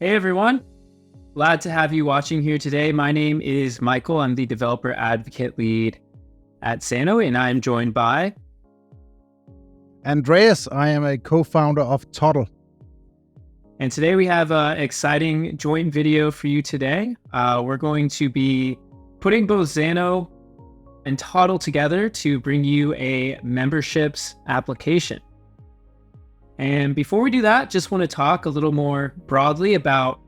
Hey everyone, glad to have you watching here today. My name is Michael. I'm the developer advocate lead at Xano, and I'm joined by Andreas. I am a co-founder of Toddle. And today we have an exciting joint video for you today. We're going to be putting both Xano and Toddle together to bring you a memberships application. And before we do that, just want to talk a little more broadly about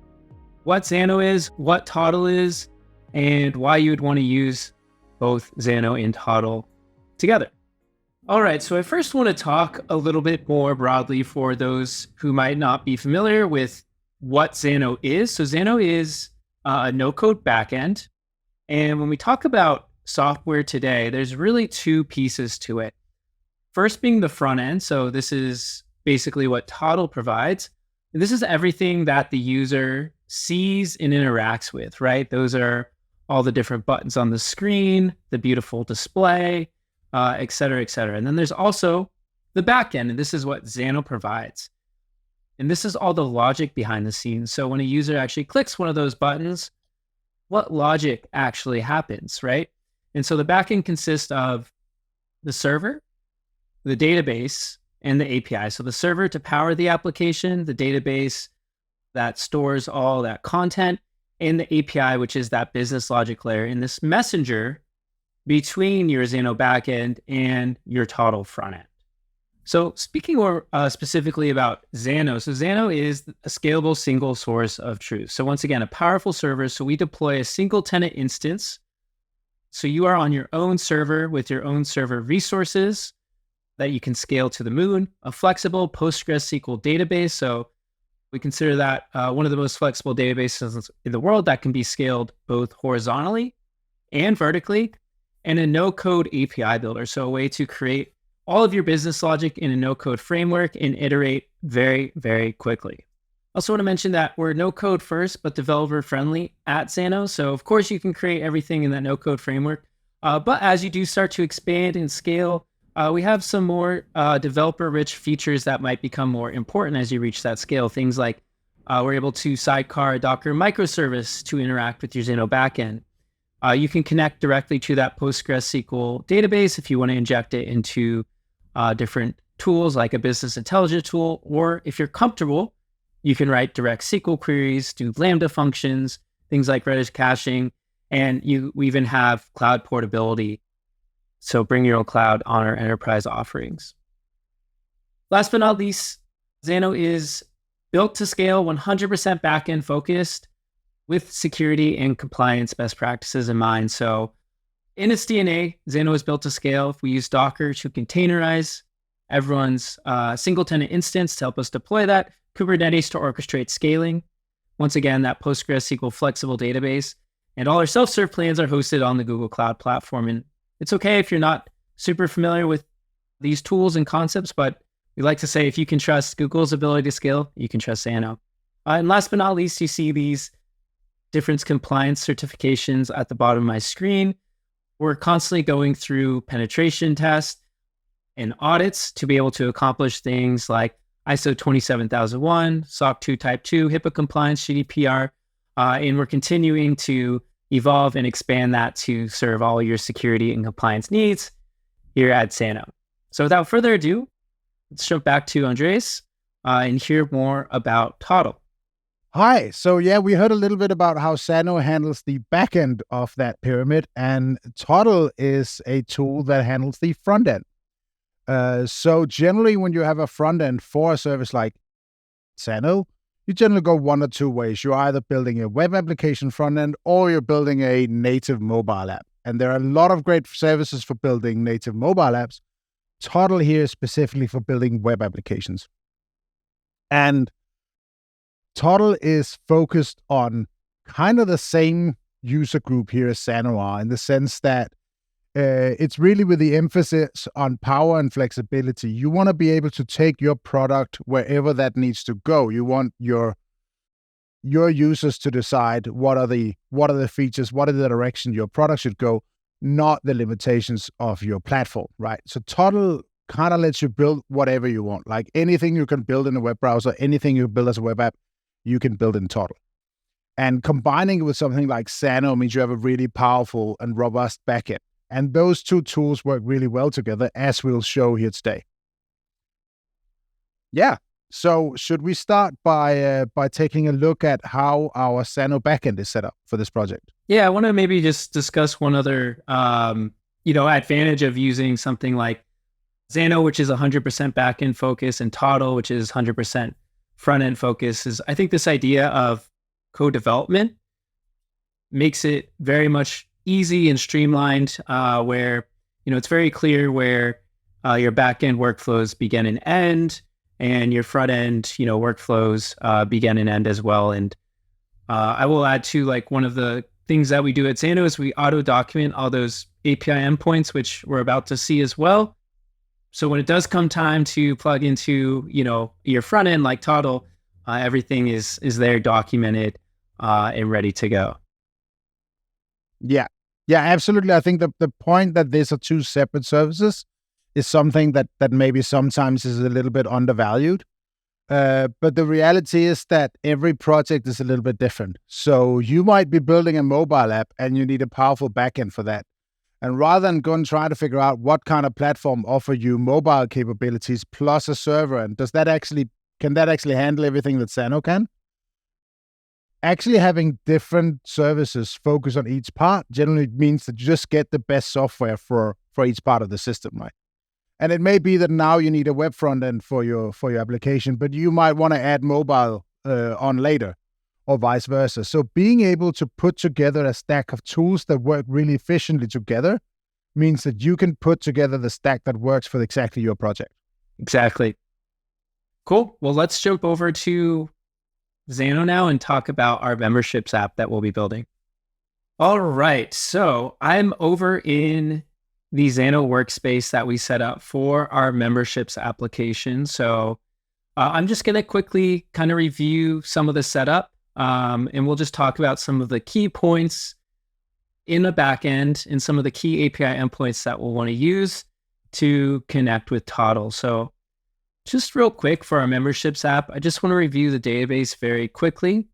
what Xano is, what Toddle is, and why you would want to use both Xano and Toddle together. All right, so I first want to talk a little bit more broadly for those who might not be familiar with what Xano is. So Xano is a no-code backend. And when we talk about software today, there's really two pieces to it. First being the front end. So this is basically what Toddle provides. And this is everything that the user sees and interacts with, right? Those are all the different buttons on the screen, the beautiful display, et cetera, et cetera. And then there's also the backend, and this is what Xano provides. And this is all the logic behind the scenes. So when a user actually clicks one of those buttons, what logic actually happens, right? And so the backend consists of the server, the database, and the API. So the server to power the application, the database that stores all that content, and the API, which is that business logic layer, and this messenger between your Xano backend and your Toddle front end. So speaking more specifically about Xano, so Xano is a scalable single source of truth. So once again, a powerful server. So we deploy a single tenant instance. So you are on your own server with your own server resources that you can scale to the moon, a flexible PostgreSQL database. So we consider that one of the most flexible databases in the world that can be scaled both horizontally and vertically, and a no-code API builder. So a way to create all of your business logic in a no-code framework and iterate very, very quickly. I also want to mention that we're no-code first, but developer-friendly at Xano. So of course you can create everything in that no-code framework. But as you do start to expand and scale, we have some more developer-rich features that might become more important as you reach that scale. Things like we're able to sidecar a Docker microservice to interact with your Xano backend. You can connect directly to that PostgreSQL database if you want to inject it into different tools like a business intelligence tool, or if you're comfortable, you can write direct SQL queries, do Lambda functions, things like Redis caching, and we even have cloud portability. So bring your own cloud on our enterprise offerings. Last but not least, Xano is built to scale, 100% backend focused with security and compliance best practices in mind. So in its DNA, Xano is built to scale. We use Docker to containerize everyone's single tenant instance to help us deploy that, Kubernetes to orchestrate scaling. Once again, that PostgreSQL flexible database, and all our self-serve plans are hosted on the Google Cloud platform. And it's okay if you're not super familiar with these tools and concepts, but we like to say if you can trust Google's ability to scale, you can trust Xano. And last but not least, you see these different compliance certifications at the bottom of my screen. We're constantly going through penetration tests and audits to be able to accomplish things like ISO 27001, SOC 2 Type 2, HIPAA compliance, GDPR, and we're continuing to evolve and expand that to serve all your security and compliance needs here at Xano. So without further ado, let's jump back to Andreas and hear more about Toddle. Hi. So yeah, we heard a little bit about how Xano handles the back end of that pyramid, and Toddle is a tool that handles the front end. So generally when you have a front end for a service like Xano, you generally go one or two ways. You're either building a web application front end or you're building a native mobile app. And there are a lot of great services for building native mobile apps. Toddle here is specifically for building web applications. And Toddle is focused on kind of the same user group here as Xano are, in the sense that it's really with the emphasis on power and flexibility. You want to be able to take your product wherever that needs to go. You want your users to decide what are the features, what are the direction your product should go, not the limitations of your platform, right? So Toddle kind of lets you build whatever you want, like anything you can build in a web browser, anything you build as a web app, you can build in Toddle. And combining it with something like Xano means you have a really powerful and robust backend. And those two tools work really well together, as we'll show here today. Yeah. So should we start by taking a look at how our Xano backend is set up for this project? Yeah, I want to maybe just discuss one other, advantage of using something like Xano, which is 100% backend focus, and Toddle, which is 100% front-end focus. Is I think this idea of co-development makes it very much easy and streamlined, where it's very clear where your backend workflows begin and end, and your front-end workflows begin and end as well. And I will add to, like, one of the things that we do at Xano is we auto document all those API endpoints, which we're about to see as well. So when it does come time to plug into your front end like Toddle, everything is there documented and ready to go. Yeah, absolutely. I think the point that these are two separate services is something that maybe sometimes is a little bit undervalued. But the reality is that every project is a little bit different. So you might be building a mobile app and you need a powerful backend for that. And rather than go and try to figure out what kind of platform offer you mobile capabilities plus a server, and can that actually handle everything that Xano can? Actually having different services focus on each part generally means that you just get the best software for each part of the system, right? And it may be that now you need a web front end for your application, but you might want to add mobile on later, or vice versa. So being able to put together a stack of tools that work really efficiently together means that you can put together the stack that works for exactly your project. Exactly. Cool. Well, let's jump over to Xano now and talk about our memberships app that we'll be building. All right. So I'm over in the Xano workspace that we set up for our memberships application. So I'm just going to quickly kind of review some of the setup, and we'll just talk about some of the key points in the backend and some of the key API endpoints that we'll want to use to connect with Toddle. So just real quick for our memberships app, I just want to review the database very quickly.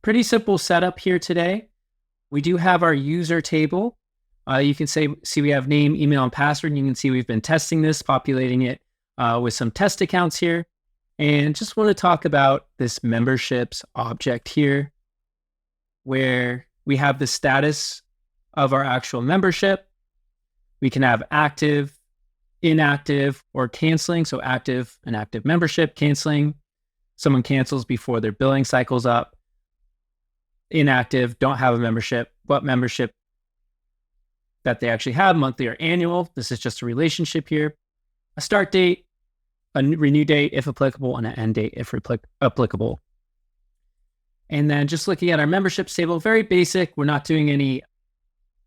Pretty simple setup here today. We do have our user table. You can see we have name, email, and password. And you can see we've been testing this, populating it with some test accounts here. And just want to talk about this memberships object here, where we have the status of our actual membership. We can have active, inactive, or canceling. So active, an active membership, canceling. Someone cancels before their billing cycle's up. Inactive, don't have a membership. What membership that they actually have, monthly or annual. This is just a relationship here. A start date, a renew date if applicable, and an end date if applicable. And then just looking at our memberships table, very basic. We're not doing any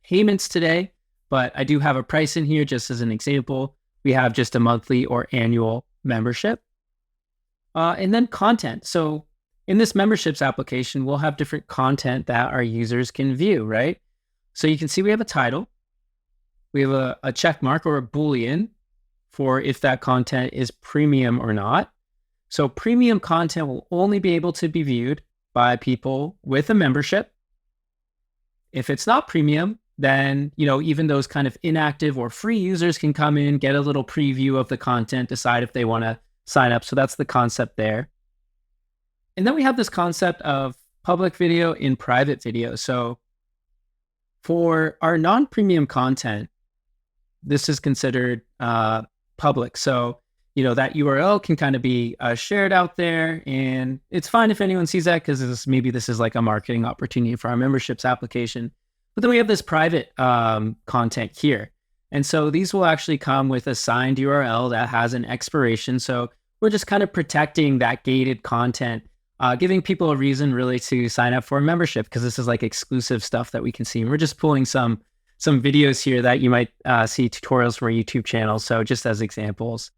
payments today, but I do have a price in here just as an example. We have just a monthly or annual membership. And then content. So in this memberships application, we'll have different content that our users can view, right? So you can see we have a title. We have a check mark or a Boolean for if that content is premium or not. So premium content will only be able to be viewed by people with a membership. If it's not premium, then even those kind of inactive or free users can come in, get a little preview of the content, decide if they want to sign up. So that's the concept there. And then we have this concept of public video and private video. So for our non-premium content, this is considered public. So, that URL can kind of be shared out there, and it's fine if anyone sees that because maybe this is like a marketing opportunity for our memberships application. But then we have this private content here. And so these will actually come with a signed URL that has an expiration. So we're just kind of protecting that gated content, giving people a reason really to sign up for a membership because this is like exclusive stuff that we can see. And we're just pulling some videos here that you might see tutorials from our YouTube channel. So just as examples.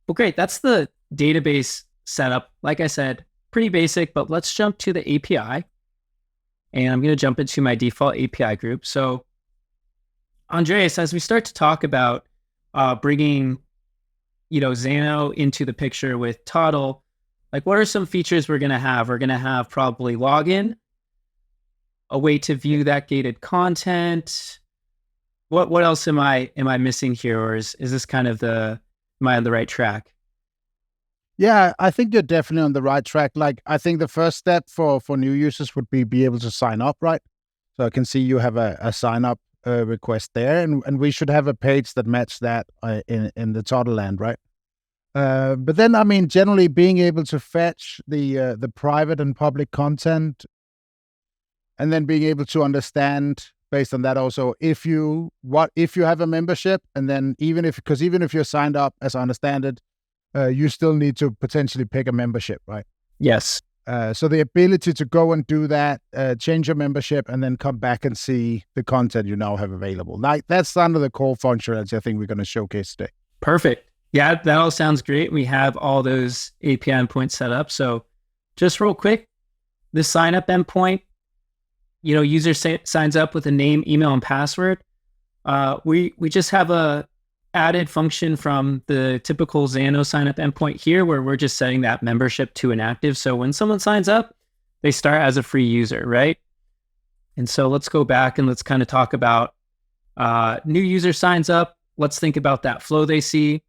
Well, great. That's the database setup. Like I said, pretty basic, but let's jump to the API. And I'm going to jump into my default API group. So Andreas, as we start to talk about bringing, Xano into the picture with Toddle, Like, what are some features we're going to have? We're going to have probably login, a way to view that gated content. What else am I missing here, or is this kind of am I on the right track? Yeah, I think you're definitely on the right track. Like, I think the first step for new users would be able to sign up, right? So I can see you have a sign up request there, and we should have a page that match that in the Toddle land, right? But then, I mean, generally being able to fetch the private and public content, and then being able to understand based on that also if you have a membership, and then even if you're signed up, as I understand it, you still need to potentially pick a membership, right? Yes. So the ability to go and do that, change your membership, and then come back and see the content you now have available. Like, that's under the core functionality I think we're going to showcase today. Perfect. Yeah, that all sounds great. We have all those API endpoints set up. So just real quick, the sign up endpoint, user signs up with a name, email, and password. We just have a added function from the typical Xano sign up endpoint here, where we're just setting that membership to inactive. So when someone signs up, they start as a free user, right? And so let's go back and let's kind of talk about new user signs up. Let's think about that flow they see.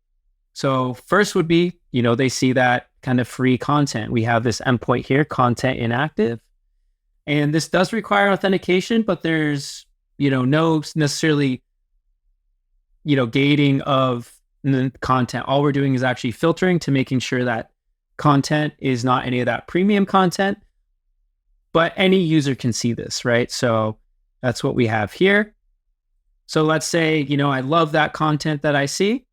So first would be, they see that kind of free content. We have this endpoint here, content inactive. And this does require authentication, but there's, no necessarily, gating of the content. All we're doing is actually filtering to making sure that content is not any of that premium content, but any user can see this, right? So that's what we have here. So let's say, I love that content that I see.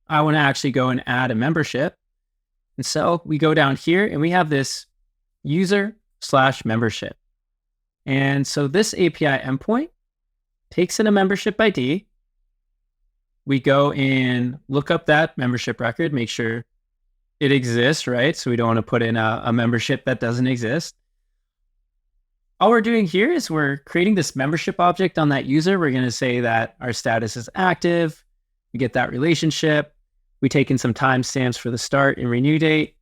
I want to actually go and add a membership. And so we go down here and we have this user/membership. And so this API endpoint takes in a membership ID. We go and look up that membership record, make sure it exists, right? So we don't want to put in a membership that doesn't exist. All we're doing here is we're creating this membership object on that user. We're going to say that our status is active. We get that relationship. We take in some timestamps for the start and renew date.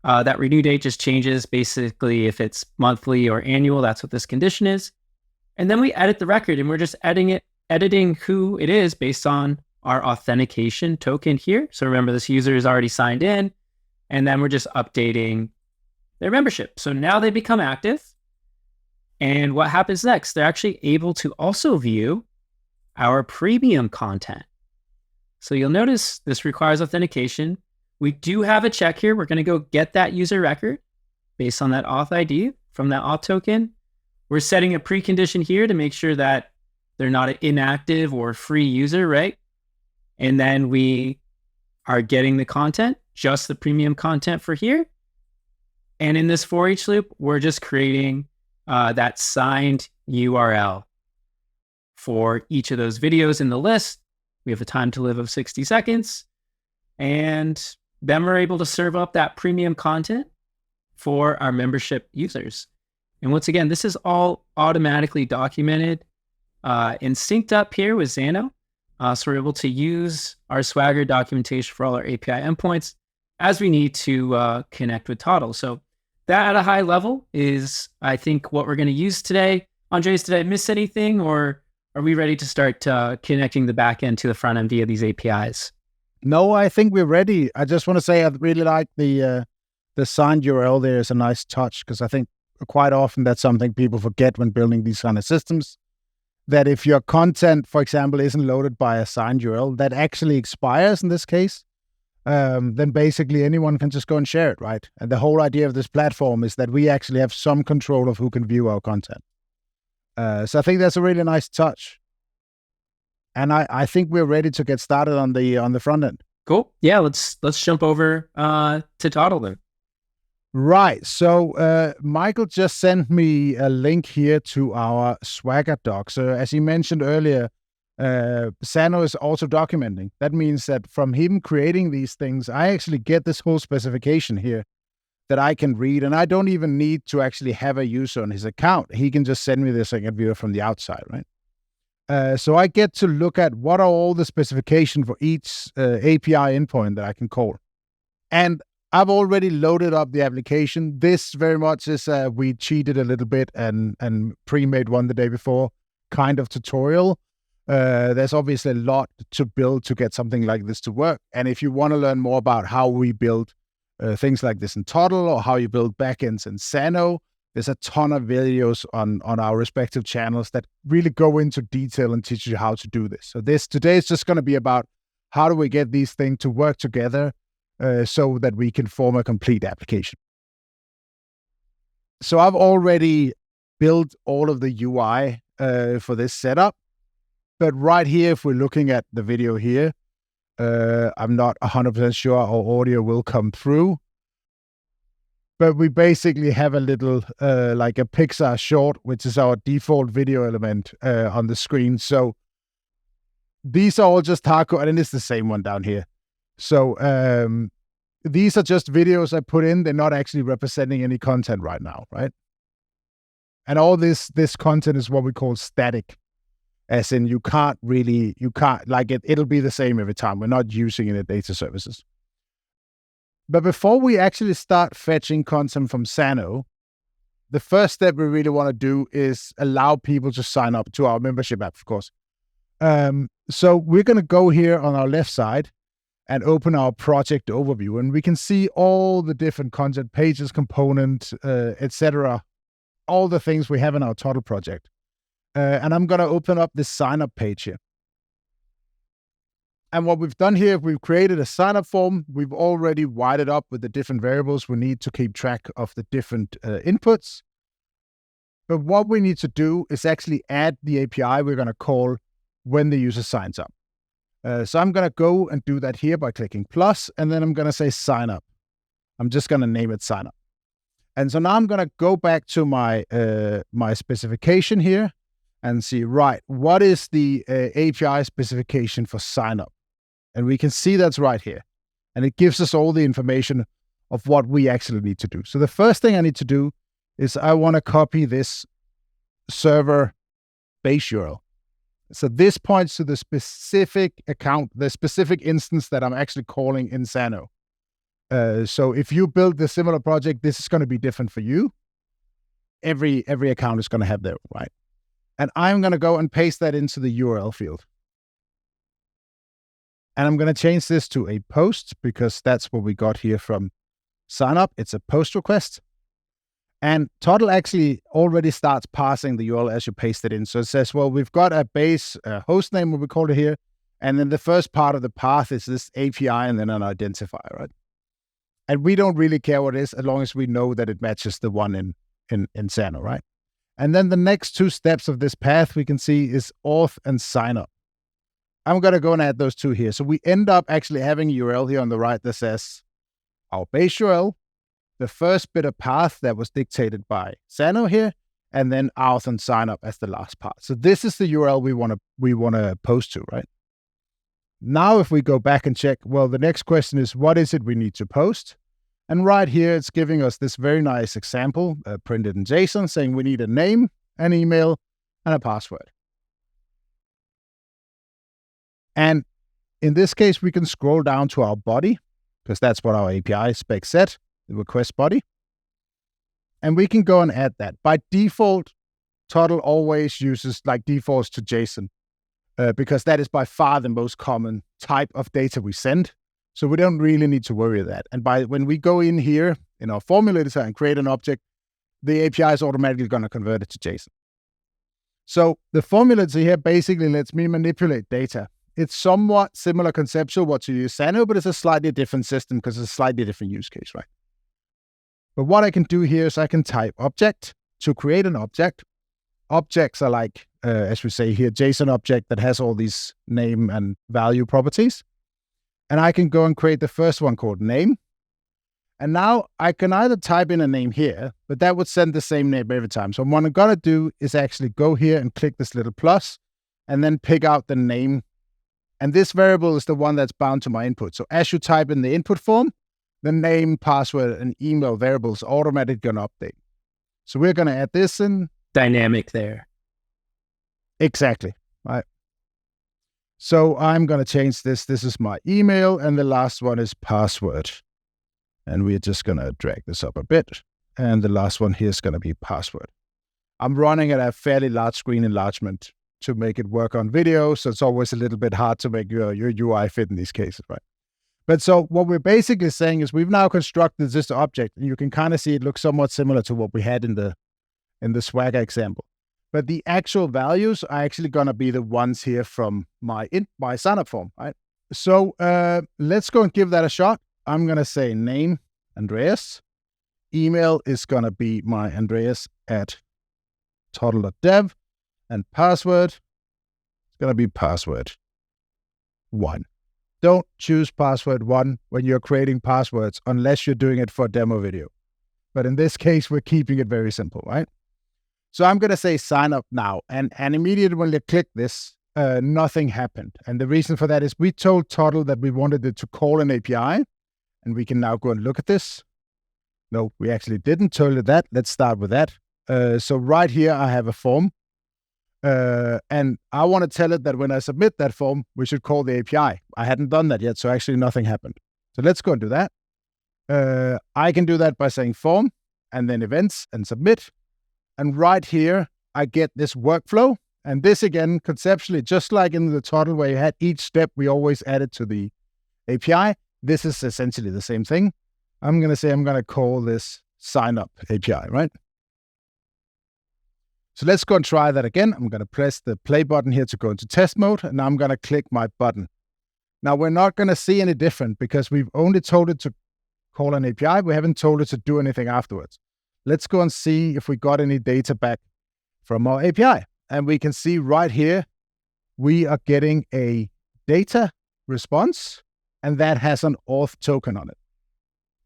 That renew date just changes basically if it's monthly or annual. That's what this condition is. And then we edit the record, and we're just editing who it is based on our authentication token here. So remember, this user is already signed in, and then we're just updating their membership. So now they become active. And what happens next? They're actually able to also view our premium content. So you'll notice this requires authentication. We do have a check here. We're going to go get that user record based on that auth ID from that auth token. We're setting a precondition here to make sure that they're not an inactive or free user, right? And then we are getting the content, just the premium content for here. And in this for each loop, we're just creating that signed URL for each of those videos in the list. We have a time to live of 60 seconds. And then we're able to serve up that premium content for our membership users. And once again, this is all automatically documented and synced up here with Xano. So we're able to use our Swagger documentation for all our API endpoints as we need to connect with Toddle. So that at a high level is, I think, what we're going to use today. Andres, did I miss anything, or are we ready to start connecting the backend to the front end via these APIs? No, I think we're ready. I just want to say I really like the signed URL there is a nice touch, because I think quite often that's something people forget when building these kind of systems, that if your content, for example, isn't loaded by a signed URL that actually expires in this case, then basically anyone can just go and share it, right? And the whole idea of this platform is that we actually have some control of who can view our content. So I think that's a really nice touch. And I think we're ready to get started on the front end. Cool. Yeah, let's jump over to Toddle then. Right. So Michael just sent me a link here to our Swagger doc. So as he mentioned earlier, Xano is also documenting. That means that from him creating these things, I actually get this whole specification here that I can read, and I don't even need to actually have a user on his account. He can just send me this, I can view it from the outside, right? So I get to look at what are all the specification for each API endpoint that I can call. And I've already loaded up the application. This very much is we cheated a little bit and pre-made one the day before kind of tutorial. There's obviously a lot to build to get something like this to work. And if you want to learn more about how we build things like this in Toddle or how you build backends in Xano, there's a ton of videos on our respective channels that really go into detail and teach you how to do this. So today is just going to be about how do we get these things to work together so that we can form a complete application. So I've already built all of the UI for this setup. But right here, if we're looking at the video here, I'm not 100% sure our audio will come through. But we basically have a little, like a Pixar short, which is our default video element on the screen. So these are all just hardcode, and it's the same one down here. So these are just videos I put in. They're not actually representing any content right now, right? And all this content is what we call static. As in, you can't, like it'll be the same every time. We're not using it in data services. But before we actually start fetching content from Xano, the first step we really want to do is allow people to sign up to our membership app, of course. So we're going to go here on our left side and open our project overview. And we can see all the different content pages, components, etc. All the things we have in our Toddle project. And I'm going to open up this sign-up page here. And what we've done here, we've created a sign-up form. We've already wired it up with the different variables we need to keep track of the different inputs. But what we need to do is actually add the API we're going to call when the user signs up. So I'm going to go and do that here by clicking plus, and then I'm going to say sign up. I'm just going to name it sign up. And so now I'm going to go back to my specification here and see, right, what is the API specification for sign up? And we can see that's right here. And it gives us all the information of what we actually need to do. So the first thing I need to do is I want to copy this server base URL. So this points to the specific account, the specific instance that I'm actually calling in Xano. So if you build the similar project, this is going to be different for you. Every account is going to have their right. And I'm going to go and paste that into the URL field. And I'm going to change this to a post because that's what we got here from sign up. It's a post request. And Toddle actually already starts parsing the URL as you paste it in. So it says, well, we've got a base host name, what we call it here. And then the first part of the path is this API and then an identifier, right? And we don't really care what it is as long as we know that it matches the one in Xano, right? And then the next two steps of this path we can see is auth and sign up. I'm going to go and add those two here. So we end up actually having a URL here on the right that says our base URL, the first bit of path that was dictated by Xano here, and then auth and sign up as the last part. So this is the URL we want to post to, right? Now, if we go back and check, well, the next question is, what is it we need to post? And right here, it's giving us this very nice example printed in JSON saying we need a name, an email, and a password. And in this case, we can scroll down to our body because that's what our API spec set, the request body. And we can go and add that. By default, Toddle always uses like defaults to JSON because that is by far the most common type of data we send. So we don't really need to worry about that. And when we go in here in our formula editor and create an object, the API is automatically going to convert it to JSON. So the formula editor here basically lets me manipulate data. It's somewhat similar conceptual what to use Xano, but it's a slightly different system because it's a slightly different use case, right? But what I can do here is I can type object to create an object. Objects are like, as we say here, JSON object that has all these name and value properties. And I can go and create the first one called name. And now I can either type in a name here, but that would send the same name every time. So what I'm going to do is actually go here and click this little plus and then pick out the name. And this variable is the one that's bound to my input. So as you type in the input form, the name, password, and email variables automatically going to update. So we're going to add this in. Dynamic there. Exactly, right? So I'm going to change this. This is my email, and the last one is password. And we're just going to drag this up a bit. And the last one here is going to be password. I'm running at a fairly large screen enlargement to make it work on video. So it's always a little bit hard to make your UI fit in these cases, right? But so what we're basically saying is we've now constructed this object, and you can kind of see it looks somewhat similar to what we had in the Swagger example. But the actual values are actually going to be the ones here from my sign up form, right? So let's go and give that a shot. I'm going to say name, Andreas. Email is going to be my andreas@toddle.dev. And password is going to be password 1. Don't choose password 1 when you're creating passwords unless you're doing it for a demo video. But in this case, we're keeping it very simple, right? So I'm going to say sign up now. And immediately when you click this, nothing happened. And the reason for that is we told Toddle that we wanted it to call an API. And we can now go and look at this. No, we actually didn't tell it that. Let's start with that. So right here, I have a form. And I want to tell it that when I submit that form, we should call the API. I hadn't done that yet, so actually nothing happened. So let's go and do that. I can do that by saying form, and then events, and submit. And right here, I get this workflow. And this, again, conceptually, just like in the Toddle where you had each step, we always added to the API. This is essentially the same thing. I'm going to say I'm going to call this sign up API, right? So let's go and try that again. I'm going to press the play button here to go into test mode, and I'm going to click my button. Now, we're not going to see any different because we've only told it to call an API. We haven't told it to do anything afterwards. Let's go and see if we got any data back from our API. And we can see right here, we are getting a data response, and that has an auth token on it.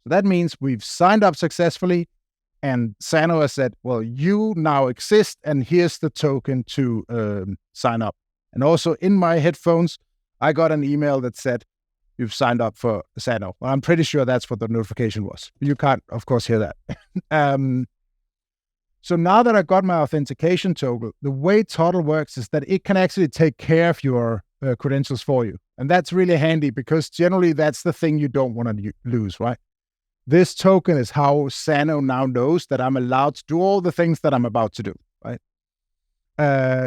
So that means we've signed up successfully. And Xano has said, well, you now exist, and here's the token to sign up. And also in my headphones, I got an email that said, you've signed up for Xano. Well, I'm pretty sure that's what the notification was. You can't, of course, hear that. So now that I got my authentication token, the way Toddle works is that it can actually take care of your credentials for you. And that's really handy because generally that's the thing you don't want to lose, right? This token is how Xano now knows that I'm allowed to do all the things that I'm about to do, right?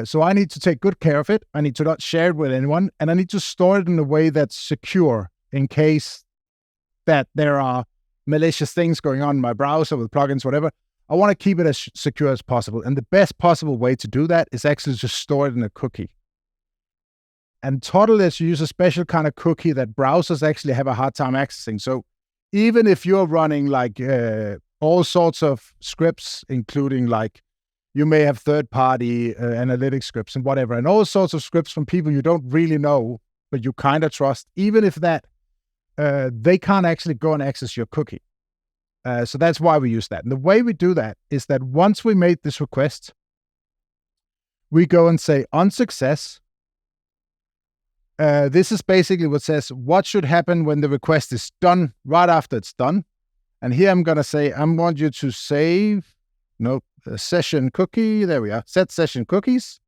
So I need to take good care of it. I need to not share it with anyone, and I need to store it in a way that's secure in case that there are malicious things going on in my browser with plugins, whatever. I want to keep it as secure as possible. And the best possible way to do that is actually just store it in a cookie. And Toddle lets you use a special kind of cookie that browsers actually have a hard time accessing. So even if you're running like all sorts of scripts, including like you may have third-party analytics scripts and whatever, and all sorts of scripts from people you don't really know, but you kind of trust, even if that, they can't actually go and access your cookie. So that's why we use that. And the way we do that is that once we made this request, we go and say on success. This is basically what says what should happen when the request is done right after it's done. And here I'm going to say, I want you to save, session cookie. There we are. Set session cookies.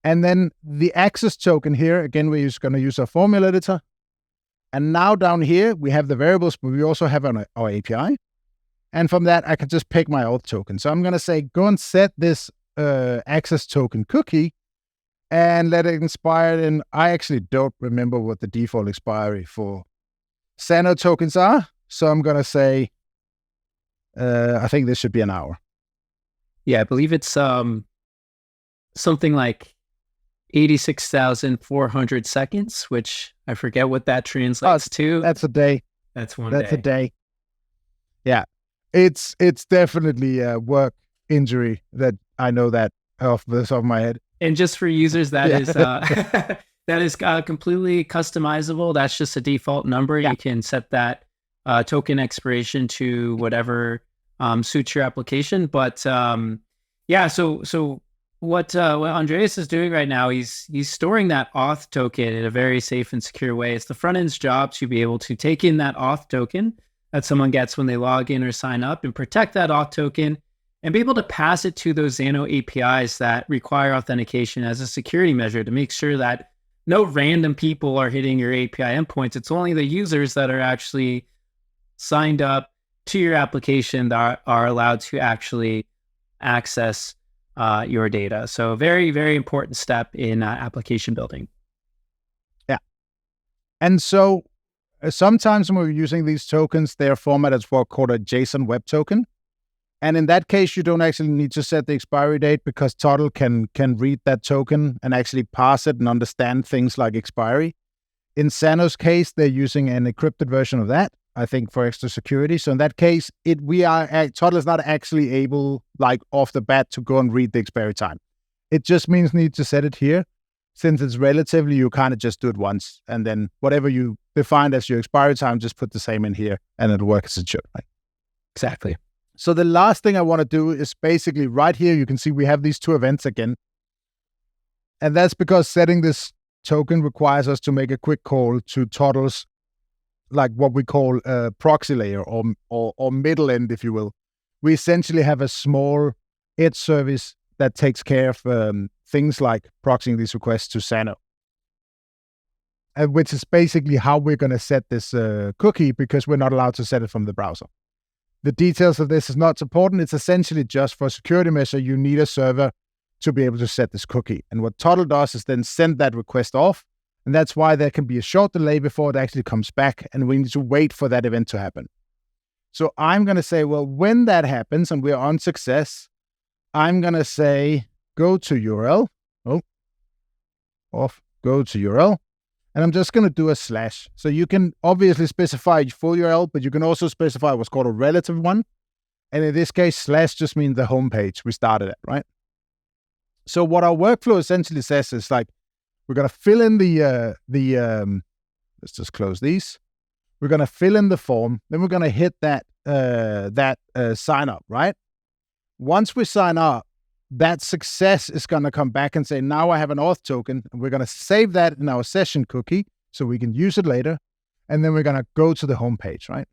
And then the access token here, again, we're going to use our formula editor. And now down here, we have the variables, but we also have our API. And from that, I can just pick my auth token. So I'm going to say, go and set this access token cookie and let it expire. And I actually don't remember what the default expiry for Xano tokens are. So I'm going to say, I think this should be an hour. Yeah, I believe it's something like 86,400 seconds, which I forget what that translates to. That's a day. That's one day. That's a day. Yeah. It's definitely a work injury that I know that off the top of my head. And just for users, that is that is completely customizable. That's just a default number. Yeah. You can set that token expiration to whatever suits your application. But yeah, so what Andreas is doing right now, he's storing that auth token in a very safe and secure way. It's the front end's job to be able to take in that auth token that someone gets when they log in or sign up and protect that auth token and be able to pass it to those Xano APIs that require authentication as a security measure to make sure that no random people are hitting your API endpoints. It's only the users that are actually signed up to your application that are allowed to actually access your data. So very, very important step in application building. Yeah. And so sometimes when we're using these tokens, they're formatted as what's called a JSON web token. And in that case, you don't actually need to set the expiry date because Toddle can read that token and actually parse it and understand things like expiry. In Xano's case, they're using an encrypted version of that, I think, for extra security. So in that case, Toddle is not actually able, like off the bat, to go and read the expiry time. It just means you need to set it here. Since it's relatively, you kind of just do it once, and then whatever you define as your expiry time, just put the same in here, and it'll work as it should, right? Exactly. So the last thing I want to do is basically right here, you can see we have these two events again. And that's because setting this token requires us to make a quick call to Toddle's, like what we call a proxy layer or middle end, if you will. We essentially have a small edge service that takes care of things like proxying these requests to Xano, which is basically how we're going to set this cookie, because we're not allowed to set it from the browser. The details of this is not important. It's essentially just for security measure, you need a server to be able to set this cookie. And what Toddle does is then send that request off. And that's why there can be a short delay before it actually comes back. And we need to wait for that event to happen. So I'm going to say, well, when that happens and we're on success, I'm going to say, go to URL. Go to URL. And I'm just going to do a slash. So you can obviously specify full URL, but you can also specify what's called a relative one. And in this case, slash just means the home page we started at, right? So what our workflow essentially says is like, we're going to fill in let's just close these. We're going to fill in the form. Then we're going to hit that sign up, right? Once we sign up, that success is going to come back and say, now I have an auth token, and we're going to save that in our session cookie so we can use it later. And then we're going to go to the home page, right?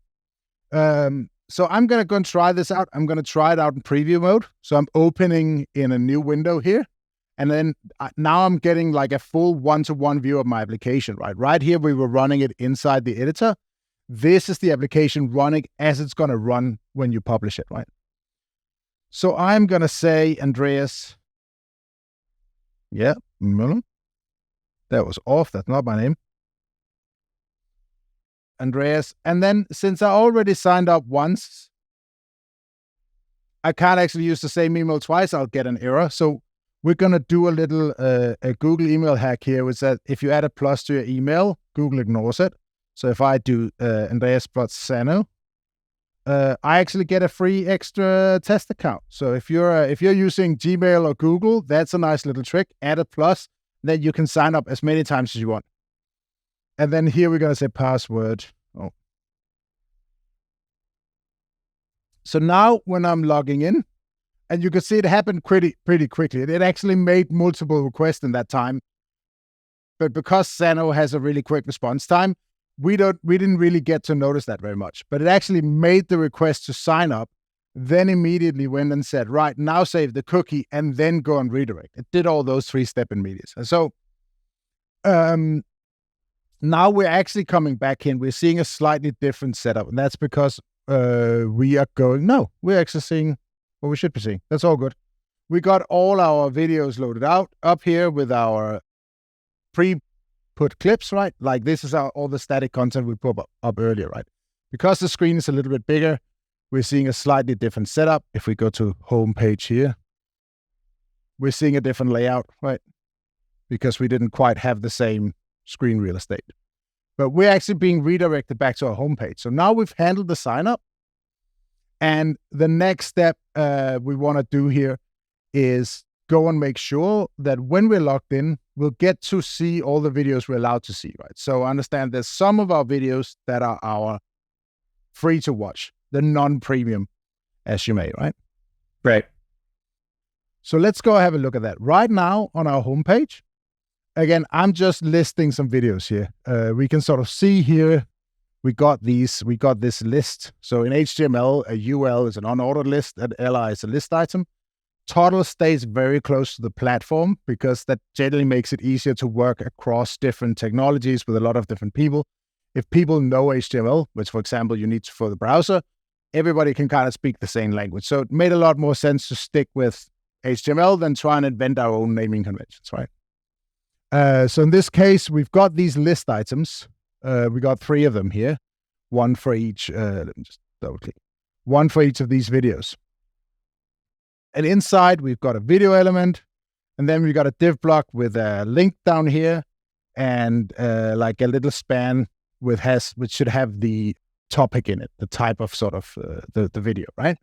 So I'm going to go and try this out. I'm going to try it out in preview mode. So I'm opening in a new window here. And then now I'm getting like a full one-to-one view of my application, right? Right here, we were running it inside the editor. This is the application running as it's going to run when you publish it, right? So I'm going to say, Andreas. Yeah, that was off. That's not my name. Andreas. And then since I already signed up once, I can't actually use the same email twice. I'll get an error. So we're going to do a little a Google email hack here, which says if you add a plus to your email, Google ignores it. So if I do Andreas plus Xano, I actually get a free extra test account. So if you're using Gmail or Google, that's a nice little trick. Add a plus, then you can sign up as many times as you want. And then here we're going to say password. Oh. So now when I'm logging in, and you can see it happened pretty quickly. It actually made multiple requests in that time. But because Xano has a really quick response time, we didn't really get to notice that very much. But it actually made the request to sign up, then immediately went and said, right, now save the cookie, and then go and redirect. It did all those 3-step intermediates. And so now we're actually coming back in. We're seeing a slightly different setup. And that's because we're actually seeing what we should be seeing. That's all good. We got all our videos loaded out up here with our pre-put clips, right? Like this is all the static content we put up earlier, right? Because the screen is a little bit bigger, we're seeing a slightly different setup. If we go to home page here, we're seeing a different layout, right? Because we didn't quite have the same screen real estate. But we're actually being redirected back to our homepage. So now we've handled the sign up. And the next step we want to do here is go and make sure that when we're logged in, we'll get to see all the videos we're allowed to see, right? So I understand there's some of our videos that are our free to watch, the non-premium, as you may, right? Right. So let's go have a look at that. Right now on our homepage, again, I'm just listing some videos here. We can sort of see here, we got this list. So in HTML, a UL is an unordered list, and LI is a list item. Toddle stays very close to the platform because that generally makes it easier to work across different technologies with a lot of different people. if people know HTML, which for example you need for the browser, everybody can kind of speak the same language. So it made a lot more sense to stick with HTML than try and invent our own naming conventions, right? So in this case, we've got these list items. We got 3 of them here, one for each. Let me just double click. One for each of these videos. And inside, we've got a video element, and then we've got a div block with a link down here, and like a little span which should have the topic in it, the type of sort of the video, right?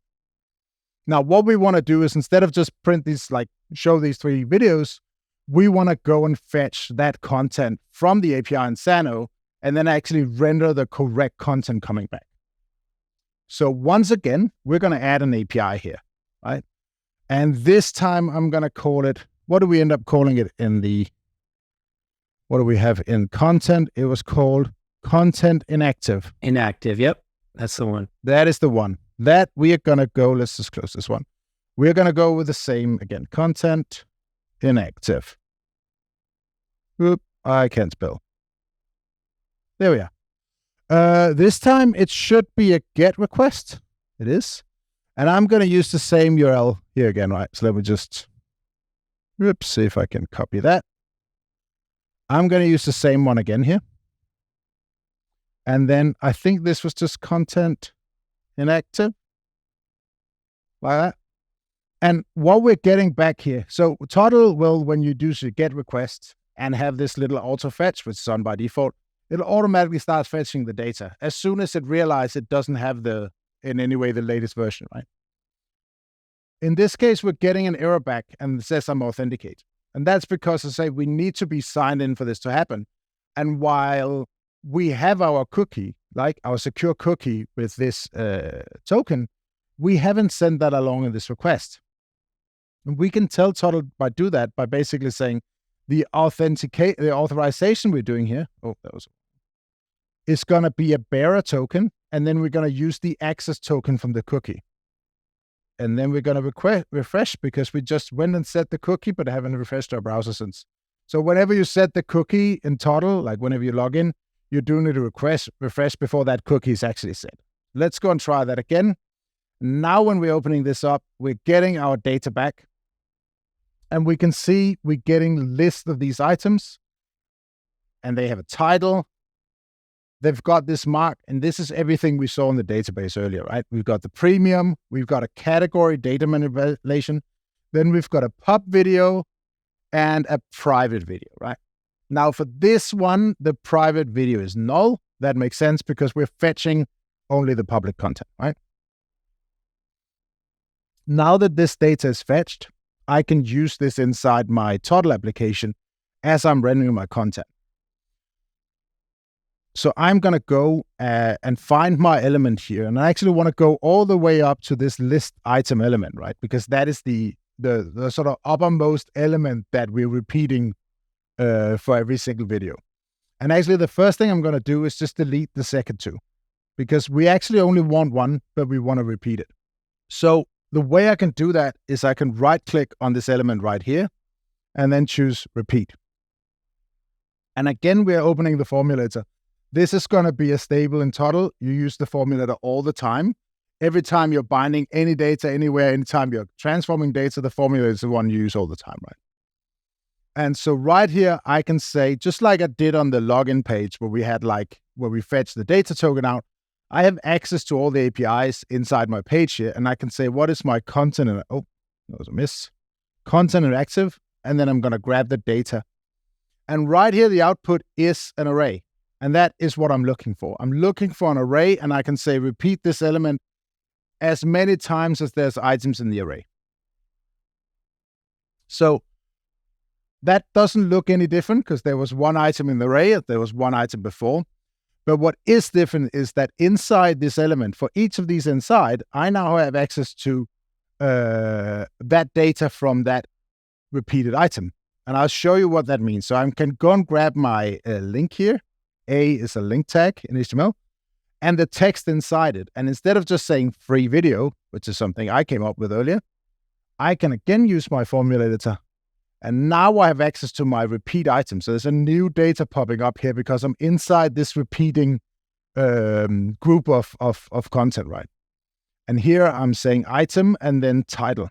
Now, what we want to do is instead of just print these, like show these 3 videos, we want to go and fetch that content from the API in Xano and then actually render the correct content coming back. So once again, we're going to add an API here, right? And this time I'm going to call it, what do we end up calling it in the, what do we have in content? It was called content inactive. Inactive, yep. That's the one. That is the one. That we are going to go, let's just close this one. We're going to go with the same again, content inactive. Oop, I can't spell. There we are. This time it should be a GET request. It is. And I'm going to use the same URL here again, right? So let me just, see if I can copy that. I'm going to use the same one again here. And then I think this was just content inactive. Like that. And what we're getting back here, so Toddle will, when you do your GET request and have this little auto fetch, which is on by default, it'll automatically start fetching the data as soon as it realizes it doesn't have in any way the latest version, right? In this case, we're getting an error back and it says I'm authenticated. And that's because I say we need to be signed in for this to happen. And while we have our cookie, like our secure cookie with this token, we haven't sent that along in this request. And we can tell Toddle do that by basically saying the authorization we're doing here, is going to be a bearer token, and then we're going to use the access token from the cookie. And then we're going to refresh because we just went and set the cookie, but haven't refreshed our browser since. So whenever you set the cookie in Toddle, like whenever you log in, you're doing it to refresh before that cookie is actually set. Let's go and try that again. Now when we're opening this up, we're getting our data back. And we can see we're getting a list of these items. And they have a title. They've got this mark. And this is everything we saw in the database earlier, right? We've got the premium. We've got a category data manipulation. Then we've got a pub video and a private video, right? Now for this one, the private video is null. That makes sense because we're fetching only the public content, right? Now that this data is fetched, I can use this inside my Toddle application as I'm rendering my content. So I'm going to go and find my element here. And I actually want to go all the way up to this list item element, right? Because that is the sort of uppermost element that we're repeating for every single video. And actually, the first thing I'm going to do is just delete the second 2. Because we actually only want one, but we want to repeat it. So the way I can do that is I can right-click on this element right here, and then choose repeat. And again, we're opening the formulator. This is going to be a stable in Toddle. You use the formulator all the time. Every time you're binding any data anywhere, anytime you're transforming data, the formulator is the one you use all the time, right? And so right here, I can say, just like I did on the login page where we had where we fetched the data token out, I have access to all the APIs inside my page here, and I can say, what is my content? Oh, that was a miss. Content inactive, and then I'm going to grab the data. And right here, the output is an array, and that is what I'm looking for. I'm looking for an array, and I can say, repeat this element as many times as there's items in the array. So that doesn't look any different because there was one item in the array, there was one item before. But what is different is that inside this element, for each of these inside, I now have access to that data from that repeated item. And I'll show you what that means. So I can go and grab my link here. A is a link tag in HTML, and the text inside it. And instead of just saying free video, which is something I came up with earlier, I can again use my formulator And now I have access to my repeat item. So there's a new data popping up here because I'm inside this repeating group of content, right? And here I'm saying item and then title.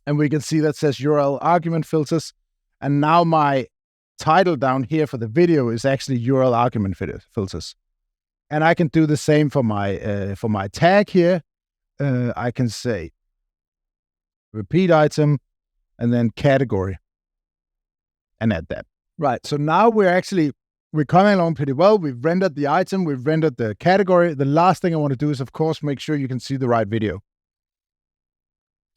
And we can see that says URL argument filters. And now my title down here for the video is actually URL argument filters. And I can do the same for my tag here. I can say repeat item and then category and add that. Right. So now we're coming along pretty well. We've rendered the item. We've rendered the category. The last thing I want to do is, of course, make sure you can see the right video.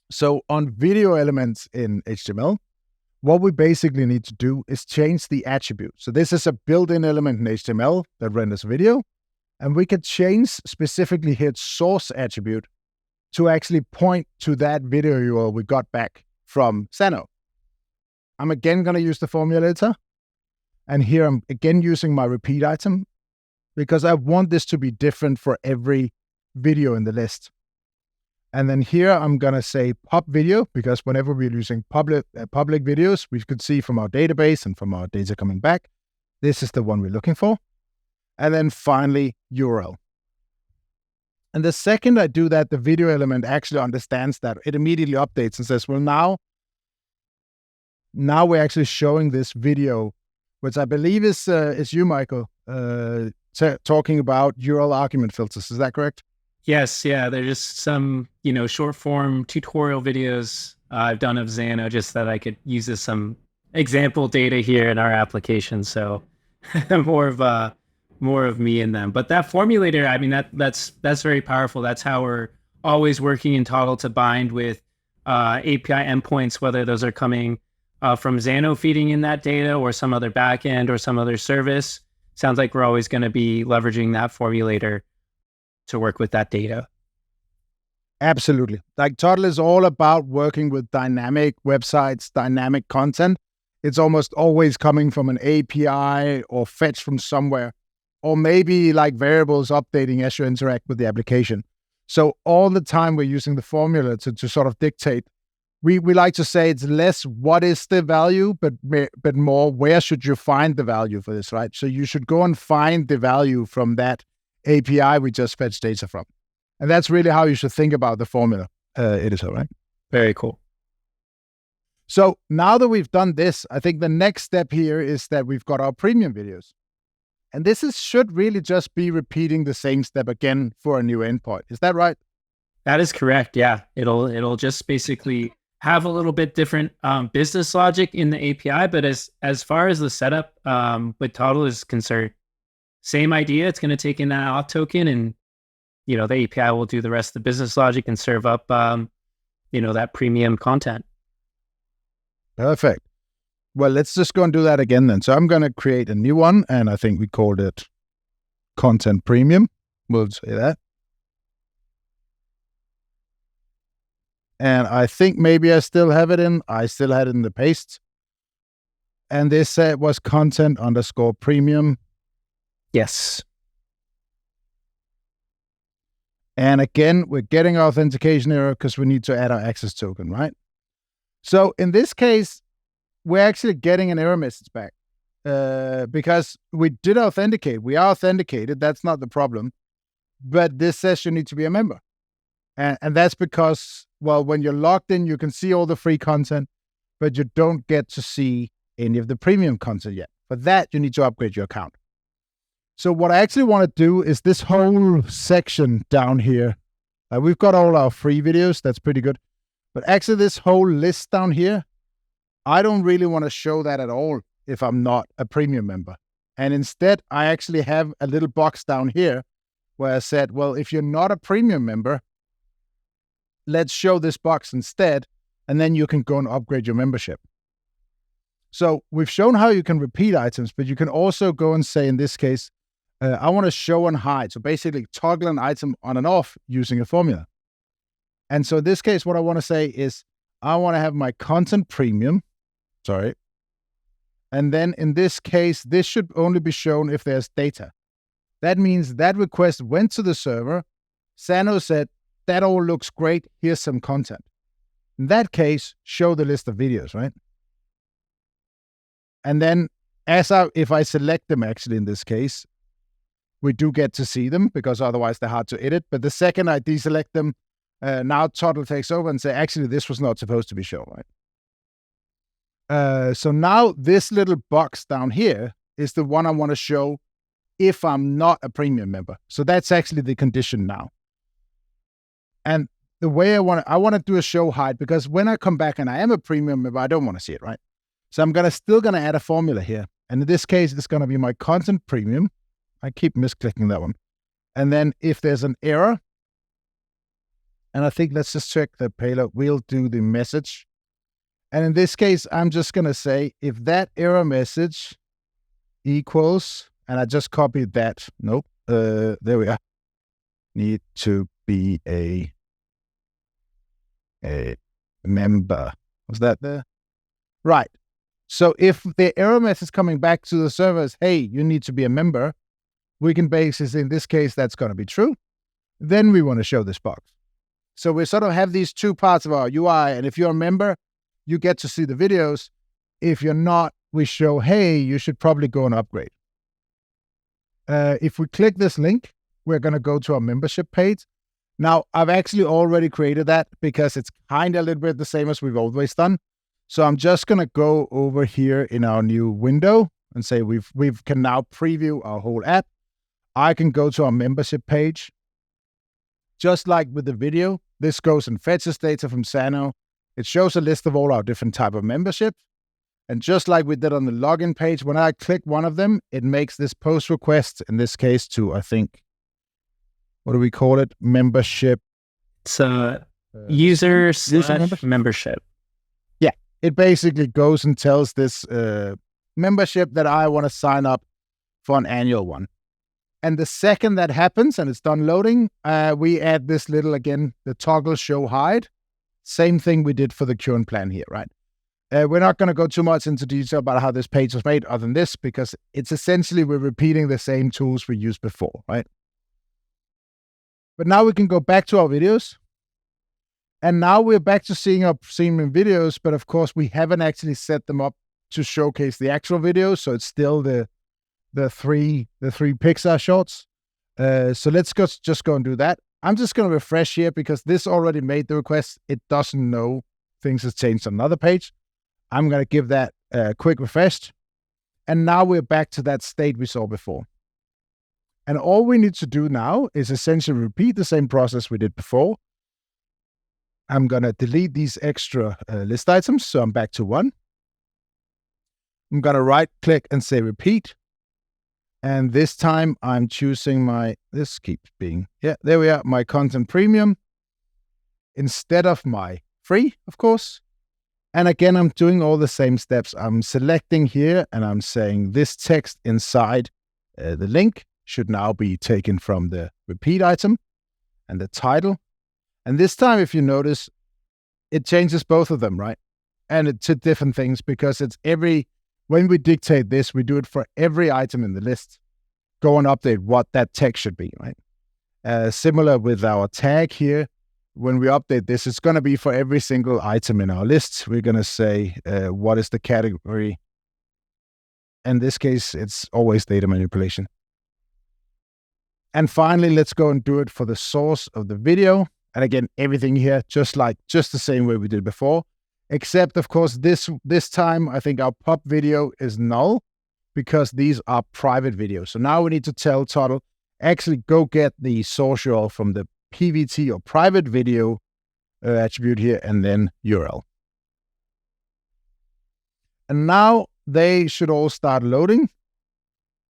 So on video elements in HTML, what we basically need to do is change the attribute. So this is a built-in element in HTML that renders video. And we could change specifically here source attribute to actually point to that video URL we got back from Xano. I'm again going to use the formula editor. And here I'm again using my repeat item because I want this to be different for every video in the list. And then here I'm going to say pub video because whenever we're using public videos, we could see from our database and from our data coming back, this is the one we're looking for. And then finally, URL. And the second I do that, the video element actually understands that. It immediately updates and says, well, now we're actually showing this video, which I believe is you, Michael, talking about URL argument filters. Is that correct? Yes, yeah. They're just some, short form tutorial videos I've done of Xano, just that I could use as some example data here in our application. So more of me in them. But that formulator, I mean, that's very powerful. That's how we're always working in Toddle to bind with API endpoints, whether those are coming from Xano feeding in that data or some other backend or some other service. Sounds like we're always going to be leveraging that formulator to work with that data. Absolutely. Like Toddle is all about working with dynamic websites, dynamic content. It's almost always coming from an API or fetched from somewhere, or maybe like variables updating as you interact with the application. So all the time we're using the formula to sort of dictate. We like to say it's less what is the value, but more where should you find the value for this, right? So you should go and find the value from that API we just fetched data from. And that's really how you should think about the formula editor, right? Very cool. So now that we've done this, I think the next step here is that we've got our premium videos. And this should really just be repeating the same step again for a new endpoint. Is that right? That is correct. Yeah. It'll just basically have a little bit different business logic in the API, but as far as the setup with Toddle is concerned, same idea. It's going to take in that auth token, and the API will do the rest of the business logic and serve up that premium content. Perfect. Well, let's just go and do that again then. So I'm going to create a new one, and I think we called it Content Premium. We'll say that. And I think maybe I still have it in. I still had it in the paste. And this was content_premium. Yes. And again, we're getting our authentication error because we need to add our access token, right? So in this case, we're actually getting an error message back because we did authenticate. We are authenticated. That's not the problem. But this says you need to be a member. And that's because, well, when you're logged in, you can see all the free content, but you don't get to see any of the premium content yet. For that, you need to upgrade your account. So what I actually want to do is this whole section down here. We've got all our free videos. That's pretty good. But actually, this whole list down here, I don't really want to show that at all if I'm not a premium member. And instead, I actually have a little box down here where I said, well, if you're not a premium member, let's show this box instead, and then you can go and upgrade your membership. So we've shown how you can repeat items, but you can also go and say, in this case, I want to show and hide. So basically toggle an item on and off using a formula. And so in this case, what I want to say is I want to have my content premium. Sorry. And then in this case, this should only be shown if there's data. That means that request went to the server. Xano said, that all looks great. Here's some content. In that case, show the list of videos, right? And then if I select them, actually in this case, we do get to see them because otherwise they're hard to edit. But the second I deselect them, now Toddle takes over and say, actually, this was not supposed to be shown, right? So now this little box down here is the one I want to show if I'm not a premium member. So that's actually the condition now. And the way I want to do a show hide, because when I come back and I am a premium member, I don't want to see it, right? So I'm still gonna add a formula here. And in this case, it's gonna be my content premium. I keep misclicking that one. And then if there's an error, and I think let's just check the payload, we'll do the message. And in this case, I'm just gonna say if that error message equals, and I just copied that. Nope. There we are. Need to be a member. Was that there? Right. So if the error message coming back to the server is, hey, you need to be a member, we can basically say in this case, that's going to be true. Then we want to show this box. So we sort of have these two parts of our UI. And if you're a member, you get to see the videos. If you're not, we show, hey, you should probably go and upgrade. If we click this link, we're going to go to our membership page. Now, I've actually already created that because it's kind of a little bit the same as we've always done. So I'm just going to go over here in our new window and say we can now preview our whole app. I can go to our membership page. Just like with the video, this goes and fetches data from Xano. It shows a list of all our different type of membership. And just like we did on the login page, when I click one of them, it makes this post request, in this case to, I think, what do we call it? Membership. It's user/membership. Yeah, it basically goes and tells this membership that I want to sign up for an annual one. And the second that happens and it's done loading, we add this little, again, the toggle show hide. Same thing we did for the current plan here, right? We're not going to go too much into detail about how this page was made other than this, because it's essentially we're repeating the same tools we used before, right? But now we can go back to our videos. And now we're back to seeing our premium videos, but of course we haven't actually set them up to showcase the actual videos. So it's still the three Pixar shorts. So let's just go and do that. I'm just going to refresh here because this already made the request. It doesn't know things has changed on another page. I'm going to give that a quick refresh. And now we're back to that state we saw before. And all we need to do now is essentially repeat the same process we did before. I'm going to delete these extra list items. So I'm back to 1. I'm going to right click and say repeat. And this time I'm choosing this keeps being, there we are, my content premium instead of my free, of course. And again, I'm doing all the same steps. I'm selecting here and I'm saying this text inside the link should now be taken from the repeat item and the title. And this time, if you notice, it changes both of them, right? And it's to different things because it's when we dictate this, we do it for every item in the list. Go and update what that text should be, right? Similar with our tag here. When we update this, it's going to be for every single item in our list. We're going to say, what is the category? In this case, it's always data manipulation. And finally, let's go and do it for the source of the video. And again, everything here, just the same way we did before, except of course, this time, I think our pop video is null because these are private videos. So now we need to tell Toddle, actually go get the source URL from the PVT or private video attribute here and then URL. And now they should all start loading.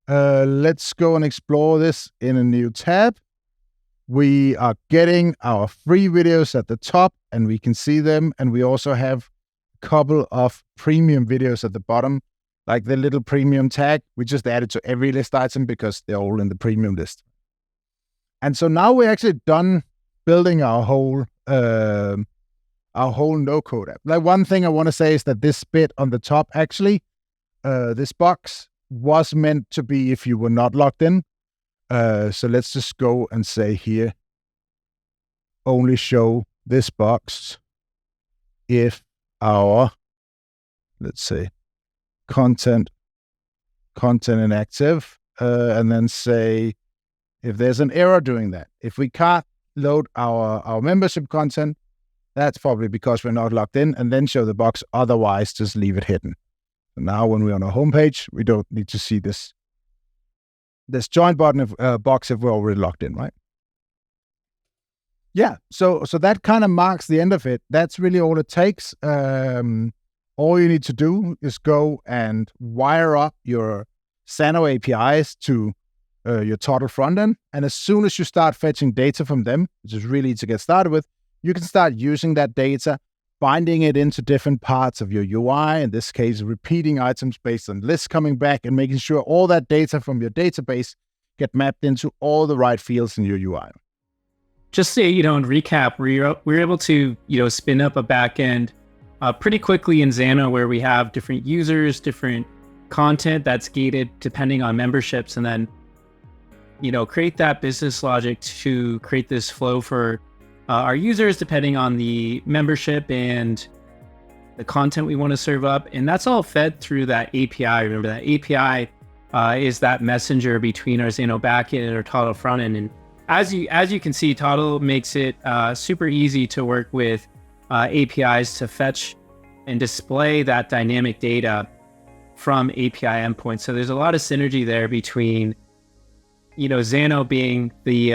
Let's go and explore this in a new tab. We are getting our free videos at the top and we can see them. And we also have a couple of premium videos at the bottom, like the little premium tag. We just added to every list item because they're all in the premium list. And so now we're actually done building our whole no-code app. Like one thing I want to say is that this bit on the top, actually, this box was meant to be if you were not logged in. So let's just go and say here, only show this box if our, let's say, content inactive, and then say if there's an error doing that. If we can't load our membership content, that's probably because we're not logged in, and then show the box. Otherwise, just leave it hidden. So now when we're on our homepage, we don't need to see this join button box if we're already logged in, right? Yeah, so that kind of marks the end of it. That's really all it takes. All you need to do is go and wire up your Xano APIs to your Toddle frontend. And as soon as you start fetching data from them, which is really easy to get started with, you can start using that data, binding it into different parts of your UI, in this case, repeating items based on lists coming back and making sure all that data from your database get mapped into all the right fields in your UI. Just to, in recap, we're able to, spin up a backend pretty quickly in Xano where we have different users, different content that's gated depending on memberships, and then, create that business logic to create this flow for our users depending on the membership and the content we want to serve up. And that's all fed through that API. Remember, that API is that messenger between our Xano backend and our Toddle frontend. And as you can see, Toddle makes it super easy to work with APIs to fetch and display that dynamic data from API endpoints. So there's a lot of synergy there between, Xano being the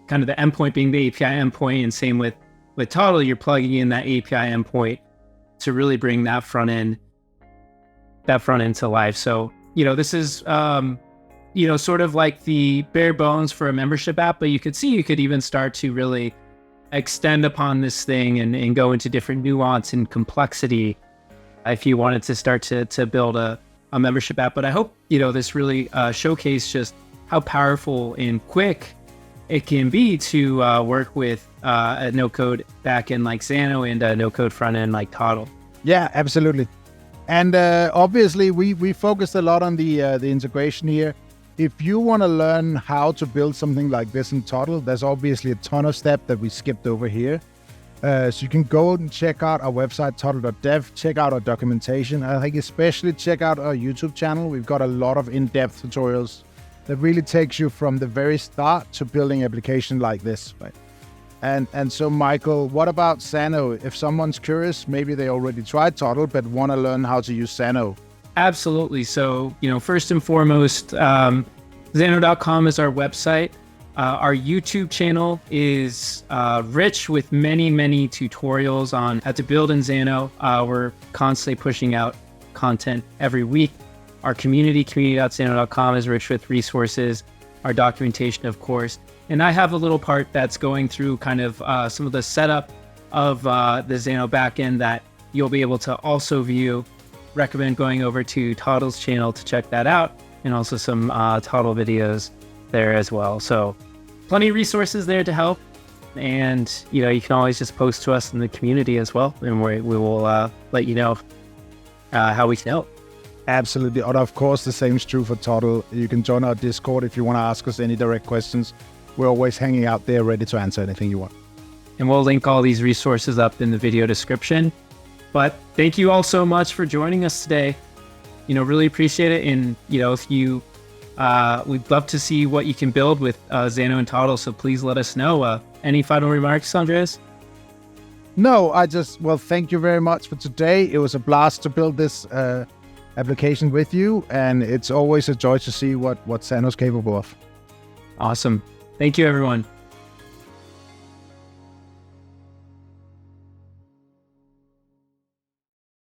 kind of the endpoint being the API endpoint, and same with Toddle, you're plugging in that API endpoint to really bring that front end to life. So, this is sort of like the bare bones for a membership app, but you could even start to really extend upon this thing and go into different nuance and complexity if you wanted to start to build a membership app. But I hope, this really showcased just how powerful and quick it can be to work with a no-code backend like Xano and a no-code front end like Toddle. Yeah, absolutely. And obviously, we focused a lot on the integration here. If you want to learn how to build something like this in Toddle, there's obviously a ton of steps that we skipped over here. So you can go and check out our website, toddle.dev, check out our documentation. I think especially check out our YouTube channel. We've got a lot of in-depth tutorials that really takes you from the very start to building an application like this, right? And so, Michael, what about Xano? If someone's curious, maybe they already tried Toddle, but want to learn how to use Xano. Absolutely. So, first and foremost, Xano.com is our website. Our YouTube channel is rich with many, many tutorials on how to build in Xano. We're constantly pushing out content every week. Our community.xano.com is rich with resources, our documentation, of course. And I have a little part that's going through kind of some of the setup of the Xano backend that you'll be able to also view. Recommend going over to Toddle's channel to check that out, and also some Toddle videos there as well. So plenty of resources there to help. And, you can always just post to us in the community as well, and we will let you know how we can help. Absolutely. And of course, the same is true for Toddle. You can join our Discord if you want to ask us any direct questions. We're always hanging out there ready to answer anything you want. And we'll link all these resources up in the video description. But thank you all so much for joining us today. Really appreciate it. And, if you, we'd love to see what you can build with Xano and Toddle. So please let us know. Any final remarks, Andreas? No, thank you very much for today. It was a blast to build this application with you, and it's always a joy to see what Xano's capable of. Awesome. Thank you, everyone.